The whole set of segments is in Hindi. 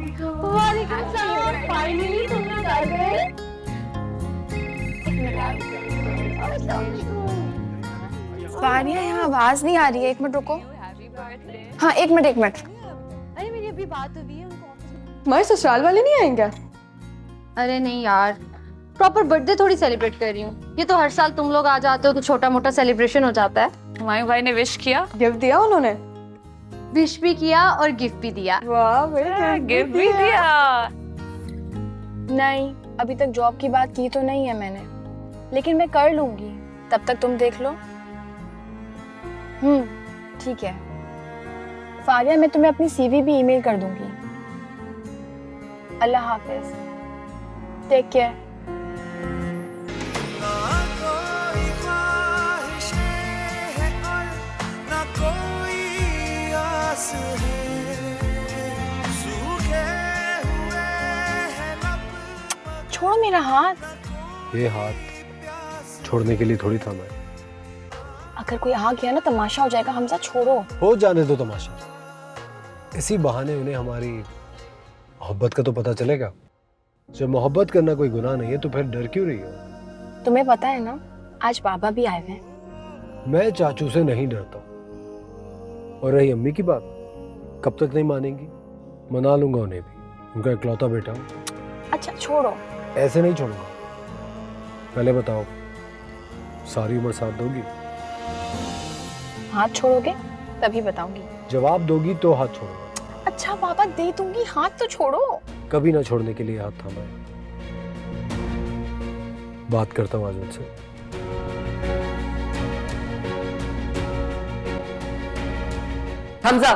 वालेकुम सलाम, फाइनली तुम लोग आ गए। फानिया, यहाँ आवाज नहीं आ रही है, एक मिनट रुको। हाँ, एक मिनट एक मिनट। अरे मेरी अभी बात हुई है उनको ऑफिस में। हमारे ससुराल वाले नहीं आएंगे? अरे नहीं यार, प्रॉपर बर्थडे थोड़ी सेलिब्रेट कर रही हूँ। ये तो हर साल तुम लोग आ जाते हो तो छोटा मोटा सेलिब्रेशन हो जाता है। हुमायूं भाई ने विश किया, गिफ्ट दिया उन्होंने? विश भी किया और गिफ्ट भी दिया। वाह, गिफ्ट भी दिया। नहीं, अभी तक जॉब की बात की तो नहीं है मैंने, लेकिन मैं कर लूंगी, तब तक तुम देख लो। ठीक है फारिया, मैं तुम्हें अपनी सीवी भी ईमेल कर दूंगी। अल्लाह हाफिज, टेक केयर। छोड़ो मेरा हाथ। ये हाथ छोड़ने के लिए थोड़ी था मैं। अगर कोई आ गया ना तमाशा हो जाएगा हमजा, छोड़ो। हो जाने दो तमाशा, इसी बहाने उन्हें हमारी मोहब्बत का तो पता चलेगा। जब मोहब्बत करना कोई गुनाह नहीं है तो फिर डर क्यों रही हो? तुम्हें पता है ना, आज बाबा भी आए हुए हैं। मैं चाचू से नहीं डरता। और रही अम्मी की बात, कब तक नहीं मानेंगी? मना लूंगा उन्हें भी, उनका इकलौता बेटा हूं। अच्छा छोड़ो। ऐसे नहीं छोड़ूंगा। पहले बताओ, सारी उम्र साथ दोगी? हाथ छोड़ोगे तभी बताऊंगी। जवाब दोगी तो हाथ छोड़ूंगा। अच्छा बाबा, दे दूंगी, हाथ तो छोड़ो। कभी ना छोड़ने के लिए हाथ थामा है। बात करता हूँ आज उनसे। हमजा,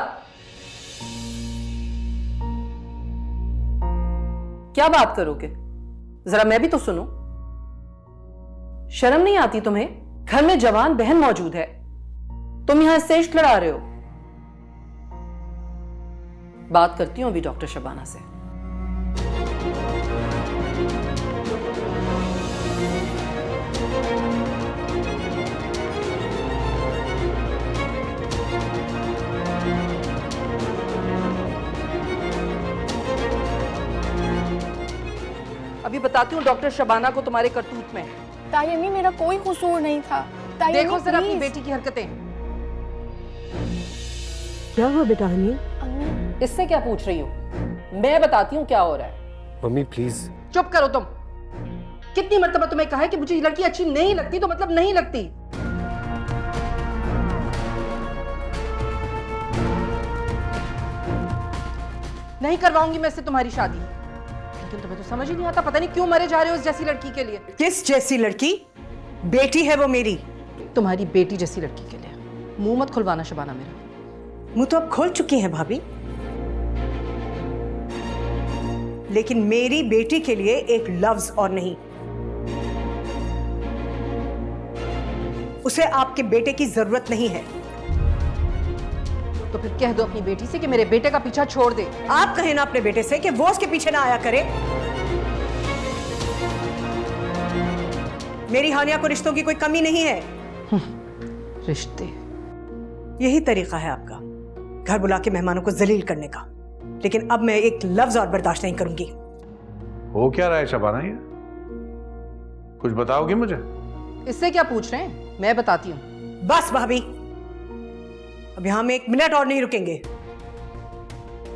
क्या बात करोगे? जरा मैं भी तो सुनूं। शर्म नहीं आती तुम्हें? घर में जवान बहन मौजूद है, तुम यहां इससे इश्क लड़ा रहे हो। बात करती हूं अभी डॉक्टर शबाना से। अभी बताती हूँ डॉक्टर शबाना को तुम्हारे करतूत में। ताई अम्मी, मेरा कोई कसूर नहीं था। ताई देखो अम्मी, जरा अपनी प्लीज। बेटी की हरकतें। क्या हुआ बेटा हनी? अम्मी, इससे क्या पूछ रही हूँ? मैं बताती हूँ क्या हो रहा है। Mummy please. चुप करो तुम। कितनी मर्तबा तुम्हें कहा है कि मुझे ये लड़की अच्छी नहीं लगती, तो मतलब नहीं लगती। नहीं करवाऊंगी मैं इससे तुम्हारी शादी। लेकिन तुम्हें तो समझ ही नहीं आता, पता नहीं क्यों मरे जा रहे हो इस जैसी लड़की के लिए। किस जैसी लड़की? बेटी है वो मेरी। तुम्हारी बेटी जैसी लड़की के लिए। मुंह मत खुलवाना शबाना मेरा। मुंह तो अब खोल चुकी है भाभी, लेकिन मेरी बेटी के लिए एक लफ्ज और नहीं। उसे आपके बेटे की जरूरत नहीं है। तो फिर कह दो अपनी बेटी से कि मेरे बेटे का पीछा छोड़ दे। आप कहें ना अपने बेटे से कि वो उसके पीछे ना आया करे। मेरी हानिया को रिश्तों की कोई कमी नहीं है। रिश्ते? यही तरीका है आपका, घर बुला के मेहमानों को जलील करने का। लेकिन अब मैं एक लफ्ज और बर्दाश्त नहीं करूंगी। हो क्या रहा है शबाना? ये कुछ बताओगी मुझे? इससे क्या पूछ रहे हैं, मैं बताती हूँ। बस भाभी, अब यहां हम 1 मिनट और नहीं रुकेंगे।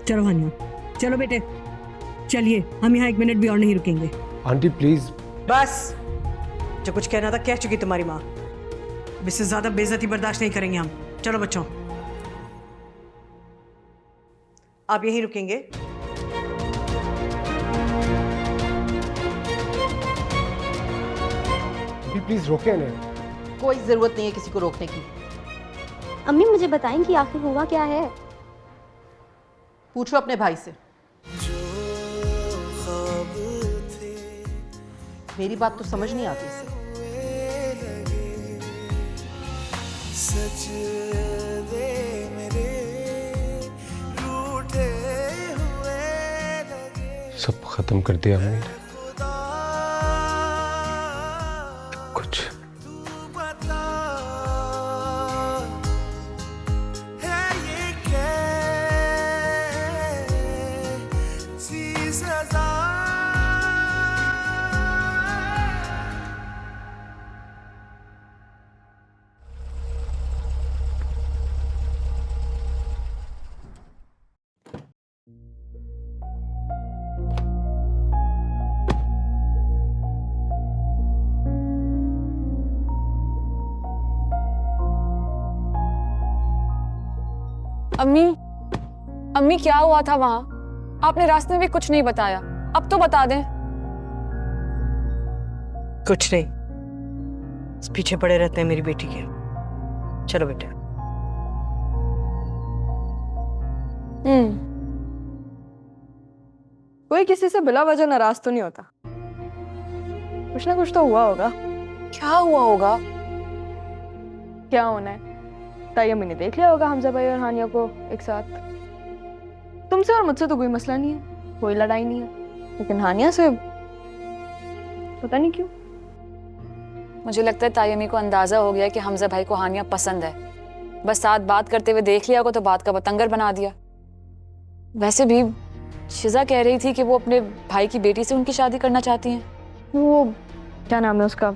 चलो हानिया, चलो बेटे, चलिए, हम यहाँ 1 मिनट भी और नहीं रुकेंगे। Aunty please. बस, जो कुछ कहना था कह चुकी तुम्हारी माँ। अब इससे ज्यादा बेइज्जती बर्दाश्त नहीं करेंगे हम। चलो बच्चों, आप यहीं रुकेंगे। प्लीज रोके नहीं। कोई जरूरत नहीं है किसी को रोकने की। अम्मी मुझे बताएंगी आखिर हुआ क्या है? पूछो अपने भाई से। मेरी बात तो समझ नहीं आती इसे। सब खत्म कर दिया हमने, कुछ। सजा। अम्मी, अम्मी क्या हुआ था वहां? आपने रास्ते में भी कुछ नहीं बताया, अब तो बता दें। कुछ नहीं, पीछे पड़े रहते हैं मेरी बेटी के। चलो बेटे। कोई किसी से बिला वजह नाराज तो नहीं होता, कुछ ना कुछ तो हुआ होगा। क्या हुआ होगा? क्या होना है? ताई अम्मी ने देख लिया होगा हमजा भाई और हानिया को एक साथ। तुमसे और मुझसे तो कोई मसला नहीं है, कोई लड़ाई नहीं है, लेकिन हानिया से पता नहीं क्यों। मुझे लगता है ताई अम्मी को अंदाजा हो गया कि हमजा भाई को हानिया पसंद है, बस साथ बात करते हुए देख लिया होगा तो बात का बतंगर बना दिया। वैसे भी शिजा कह रही थी कि वो अपने भाई की बेटी से उनकी शादी करना चाहती हैं। वो क्या नाम है उसका,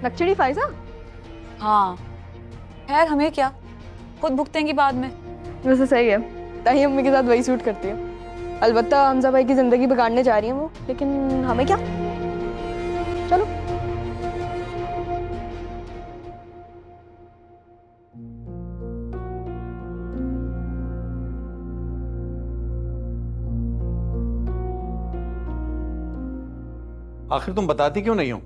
लक्चड़ी फाइजा? हाँ, खैर हमें क्या, खुद भुगतेंगी बाद में। वैसे सही है, ताई अम्मी के साथ वही सूट करती है। अलबत्ता हमजा भाई की जिंदगी बिगाड़ने जा रही हैं वो, लेकिन हमें क्या। चलो। आखिर तुम बताती क्यों नहीं हो?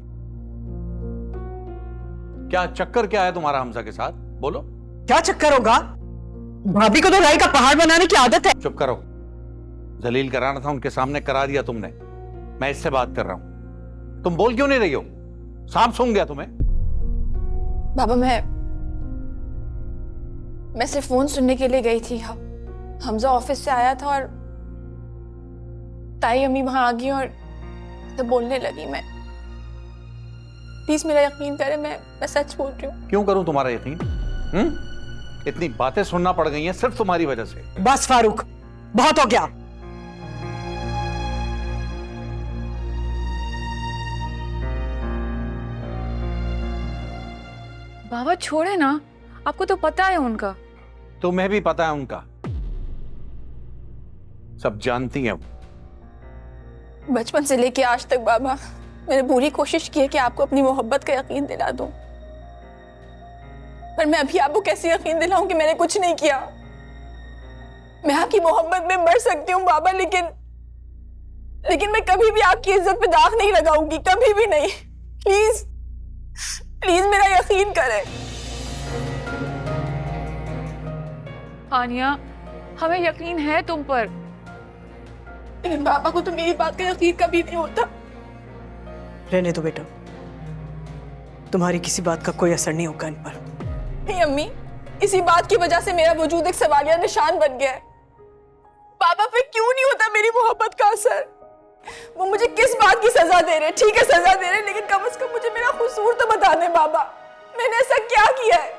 क्या चक्कर क्या है तुम्हारा हमजा के साथ? बोलो। क्या चक्कर होगा? भाभी को तो राई का पहाड़ बनाने की आदत है। चुप करो। जलील कराना था उनके सामने, करा दिया तुमने। मैं इससे बात कर रहा हूं, तुम बोल क्यों नहीं रही हो? सांप सूंघ गया तुम्हें? बाबा मैं सिर्फ फोन सुनने के लिए गई थी। हमजा ऑफिस से आया था और ताई अम्मी वहां आ गई और तो बोलने लगी। मैं प्लीज मेरा यकीन करें, मैं सच बोल रही हूँ। क्यों करूं तुम्हारा यकीन? इतनी बातें सुनना पड़ गई हैं सिर्फ तुम्हारी वजह से। बस फारूक, बहुत हो गया। बाबा छोड़े ना, आपको तो पता है उनका। तुम्हें भी पता है उनका, सब जानती हैं। बचपन से लेके आज तक बाबा मैंने पूरी कोशिश की है कि आपको अपनी मोहब्बत का यकीन दिला दूं, पर मैं अभी आपको कैसे यकीन दिलाऊं कि मैंने कुछ नहीं किया। मैं आपकी मोहब्बत में मर सकती हूँ बाबा, लेकिन मैं कभी भी आपकी इज्जत पे दाग नहीं लगाऊंगी, कभी भी नहीं। प्लीज प्लीज मेरा यकीन करें। हानिया, हमें यकीन है तुम पर, लेकिन पापा को तो मेरी बात का यकीन कभी नहीं होता। रहने दो बेटा, तुम्हारी किसी बात का कोई असर नहीं होगा इन पर। नहीं अम्मी, इसी बात की वजह से मेरा वजूद एक सवालिया निशान बन गया है। पापा पे क्यों नहीं होता मेरी मोहब्बत का असर? वो मुझे किस बात की सजा दे रहे? ठीक है सजा दे रहे, लेकिन कम से कम मुझे मेरा कसूर तो बता दे बाबा, मैंने ऐसा क्या किया है?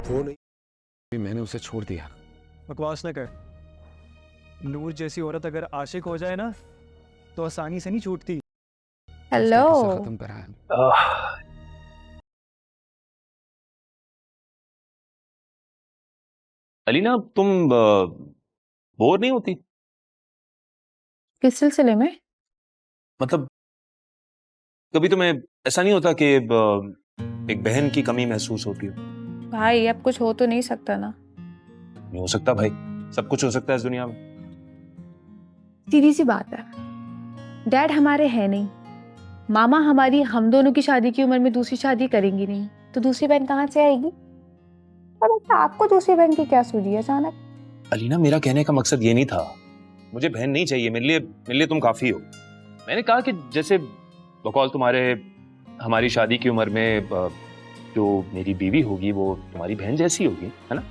वो नहीं, मैंने उसे छोड़ दिया। बकवास न कर। नूर जैसी औरत अगर आशिक हो जाए ना तो आसानी से नहीं छूटती। हेलो। खत्म कराया। अलीना, तुम बोर नहीं होती? किस सिलसिले में? मतलब कभी तुम्हें ऐसा नहीं होता कि एक बहन की कमी महसूस होती हो? भाई अब कुछ हो तो नहीं सकता ना? नहीं हो सकता भाई, सब कुछ हो सकता है इस दुनिया में। सीधी सी बात है, डैड हमारे हैं नहीं, मामा हमारी हम दोनों की शादी की उम्र में दूसरी शादी करेंगी नहीं, तो दूसरी बहन कहाँ से आएगी? और आपको दूसरी बहन की क्या सूझी अचानक? अलीना, मेरा कहने का मकसद ये नहीं था। मुझे बहन नहीं चाहिए, मेरे लिए तुम काफी हो। मैंने कहा कि जैसे बकौल तुम्हारे हमारी शादी की उम्र में जो मेरी बीवी होगी वो तुम्हारी बहन जैसी होगी, है ना?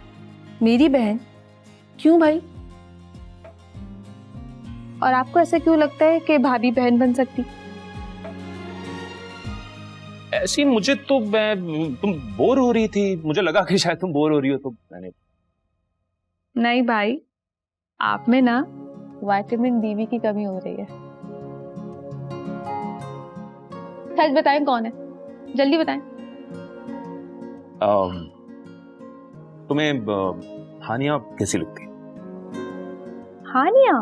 मेरी बहन? क्यों भाई? और आपको ऐसा क्यों लगता है कि भाभी बहन बन सकती? ऐसी मुझे तो तुम बोर हो रही थी, मुझे लगा कि शायद तुम बोर हो रही हो, तो मैंने। नहीं भाई, आप में ना विटामिन डी की कमी हो रही है। सच बताएं कौन है, जल्दी बताएं। तुम्हें हानिया कैसी लगती है? हानिया?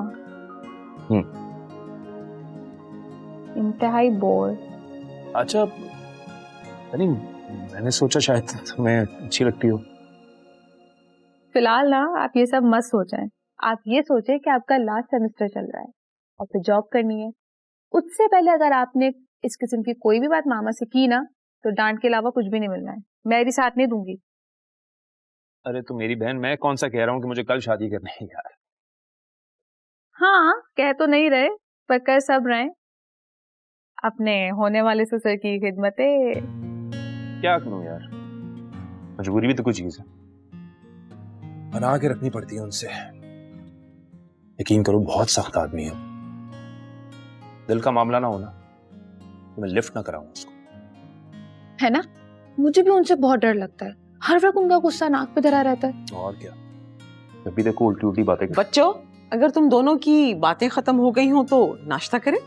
इंतहाई बोर। अच्छा, नहीं मैंने सोचा शायद तुम्हें अच्छी लगती हो। फिलहाल ना आप ये सब मत सोचें। आप ये सोचें कि आपका लास्ट सेमेस्टर चल रहा है और फिर जॉब करनी है। उससे पहले अगर आपने इस किस्म की कोई भी बात मामा से की ना तो डांट के अलावा कुछ भी नहीं मिलना है। मैं भी साथ नहीं दूंगी। अरे तो मेरी बहन, मैं कौन सा कह रहा हूँ कि मुझे कल शादी करनी है यार। हाँ, कह तो नहीं रहे पर कर सब रहे। अपने होने वाले ससुर की खिदमतें। क्या करूं यार, मजबूरी भी तो कुछ चीज है, बना के रखनी पड़ती है उनसे। यकीन करो बहुत सख्त आदमी है, दिल का मामला ना होना तो मैं लिफ्ट ना कराऊं उसको, है ना? मुझे भी उनसे बहुत डर लगता है। हर वक्त उनका गुस्सा नाक पे धरा रहता है। और क्या, जब भी देखो उल्टी उल्टी बातें। बच्चों, अगर तुम दोनों की बातें खत्म हो गई हो तो नाश्ता करें।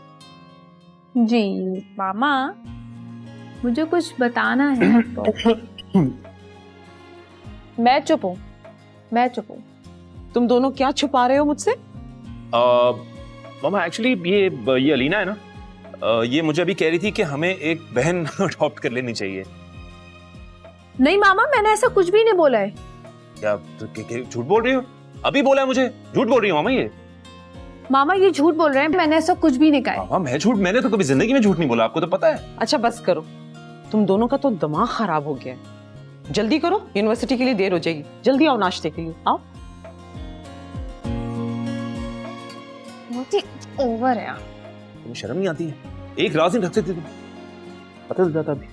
जी मामा, मुझे कुछ बताना है तो। मैं चुप हूँ, मैं चुप हूँ। तुम दोनों क्या छुपा रहे हो मुझसे? मामा एक्चुअली ये अलीना है ना, ये मुझे अभी कह रही थी कि हमें एक बहन अडॉप्ट कर लेनी चाहिए। नहीं मामा, मैंने ऐसा कुछ भी नहीं बोला है। क्या झूठ बोल रही हो? अभी बोला है मुझे, झूठ बोल रही हो मामा ये? मामा ये झूठ बोल रहे हैं, मैंने ऐसा कुछ भी नहीं कहा है। मामा मैंने तो कभी जिंदगी में झूठ नहीं बोला, आपको तो पता है। अच्छा बस करो, तुम दोनों का तो दिमाग खराब हो गया है। जल्दी करो, यूनिवर्सिटी के लिए देर हो जाएगी। जल्दी आओ नाश्ते के लिए, आओ। ओवर है यार। तुम्हें शर्म नहीं आती है? एक राज नहीं रखते थे तुम, पता चल जाता अभी।